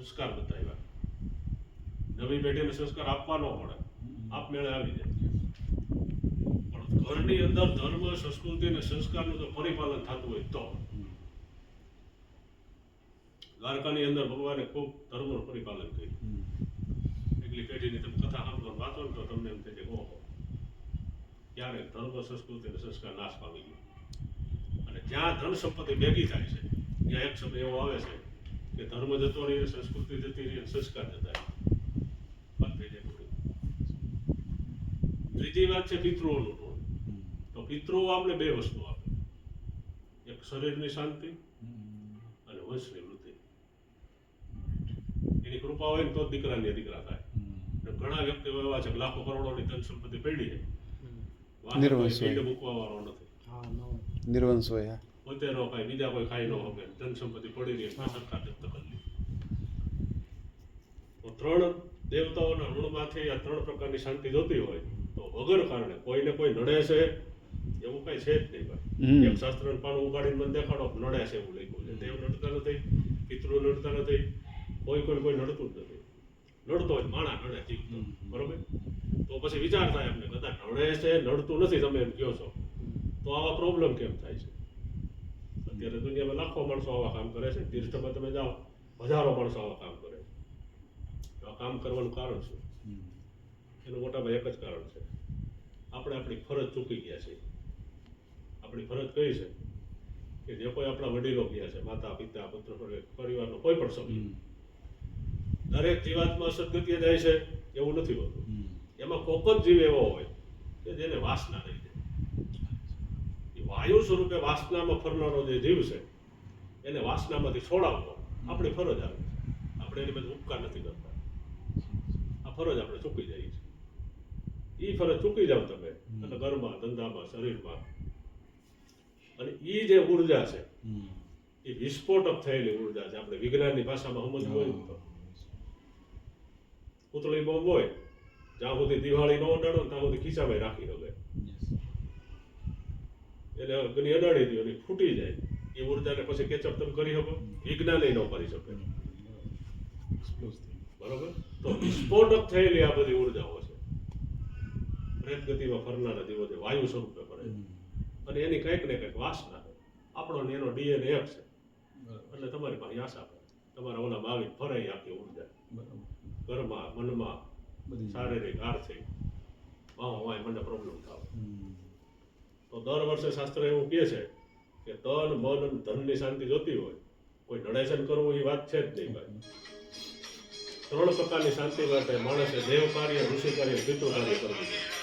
સંસ્કાર બતાવ્યા. નવી પેઢીને સંસ્કાર આપવા ન પડે, આપમેળે આવી જાય. પણ ઘરની અંદર ધર્મ, સંસ્કૃતિ અને સંસ્કારનું જો પરિપાલન થતું હોય તો દ્વારકાની અંદર ભગવાને ખૂબ ધર્મનું પરિપાલન કર્યું. એટલી પેઢીની તમે કથા સાંભળો વાંચો ને તો તમને એમ થાય કે ઓહો, ક્યારે ધર્મ, સંસ્કૃતિ અને સંસ્કાર નાશ પામી ગયો. અને જ્યાં ધન સંપત્તિ ભેગી થાય છે ત્યાં એક સમય એવો આવે છે કે ધર્મ જતો રહી, સંસ્કૃતિ જતી રહી, સંસ્કાર જતા રહે. ત્રીજી વાત છે પિતૃઓનું ઋણ. તો પિતૃઓ આપણે બે વસ્તુ આપે, એક શરીરની શાંતિ અને વંશની વૃદ્ધિ. એની કૃપા હોય ને તો દીકરાની દીકરા થાય. ઘણા વ્યક્તિઓ એવા છે કે લાખો કરોડોની ધન સંપત્તિ પડી છે, મૂકવા વાળો નથી, નિર્વંશ હોય, પોતે નો ખાય, બીજા કોઈ ખાઈ ન શકે, ધન સંપત્તિ પડી રહી સરકાર જપ્ત કરી લે. તો ત્રણ દેવતાઓના ઋણમાંથી આ ત્રણ પ્રકારની શાંતિ જોતી હોય તો વગર કારણે કોઈને કોઈ નડે છે એવું કઈ છે જ નહીં ભાઈ. એક શાસ્ત્ર પાનું ઉગાડીને મને દેખાડો નડે છે એવું લખ્યું છે. દેવ નડતા નથી, પિતૃ નડતા નથી, કોઈ નડતું જ નથી. નડતો હોય માણા નડે જીવતો, બરોબર? તો પછી વિચાર થાય એમને, કદાચ નડે છે, નડતું નથી, તમે એમ કહો છો તો આવા પ્રોબ્લેમ કેમ થાય છે? અત્યારે દુનિયામાં લાખો માણસો આવા કામ કરે છે. તીર્થમાં તમે જાઓ, હજારો માણસો આવા કામ કરે છે. આ કામ કરવાનું કારણ શું? એનું મોટાભાઈ એક જ કારણ છે, આપણે આપણી ફરજ ચૂકી ગયા છીએ. આપણી ફરજ કઈ છે કે જે કોઈ આપણા વડીલો ગયા છે, માતા, પિતા, પુત્ર, પરિવારનો કોઈ પણ સભ્ય, દરેક જીવાત્મા સદગતિએ જાય છે એવું નથી હોતું. એમાં કોક જ જીવ એવો હોય કે જેને વાસના રહી જાય. એ વાયુ સ્વરૂપે વાસનામાં ફરનારો જે જીવ છે એને વાસનામાંથી છોડાવવો આપણી ફરજ આવે છે. આપણે એની બધું ઉપકાર નથી કરતા. આ ફરજ આપણે ચૂકી જઈએ છીએ. એ ફરજ ચૂકી જાવ તમે એટલે ઘરમાં, ધંધામાં, શરીરમાં, અને એ જે ઉર્જા છે એ વિસ્ફોટક થયેલી ઉર્જા છે. આપણે વિજ્ઞાનની ભાષામાં સમજવું હોય તો પૂતળી બોમ્બ હોય, જ્યાં સુધી દિવાળી ન અડાડો ત્યાં સુધી ખીચામાં રાખી શકે. એને અગ્નિ અડાડી દો અને ફૂટી જાય. એ ઉર્જાને પછી કેચઅપ તમે કરી શકો? વિજ્ઞાન ન કરી શકે, બરોબર? તો વિસ્ફોટક થયેલી આ બધી ઉર્જાઓ છે. પ્રેત ગતિમાં ફરનારા જીવો છે, વાયુ સ્વરૂપે ફરે છે, અને એની કંઈક ને કંઈક વાસના છે. આપણો એનો DNA એક છે. એટલે તમારી પાસે આશા કરે, તમારા ઓલામાં આવી ફરે આખી ઉર્જા ઘરમાં, મનમાં, શારીરિક, આર્થિક, મને પ્રોબ્લેમ થાય. તો દર વર્ષે શાસ્ત્ર એવું કહે છે કે તન, મન અને ધનની શાંતિ જોતી હોય, કોઈ નડેશન કરવું એ વાત છે જ નહીં ભાઈ. ત્રણ પ્રકારની શાંતિ માટે માણસે દેવ કાર્ય, ઋષિ કાર્ય, પિતૃ કાર્ય કરવું જોઈએ.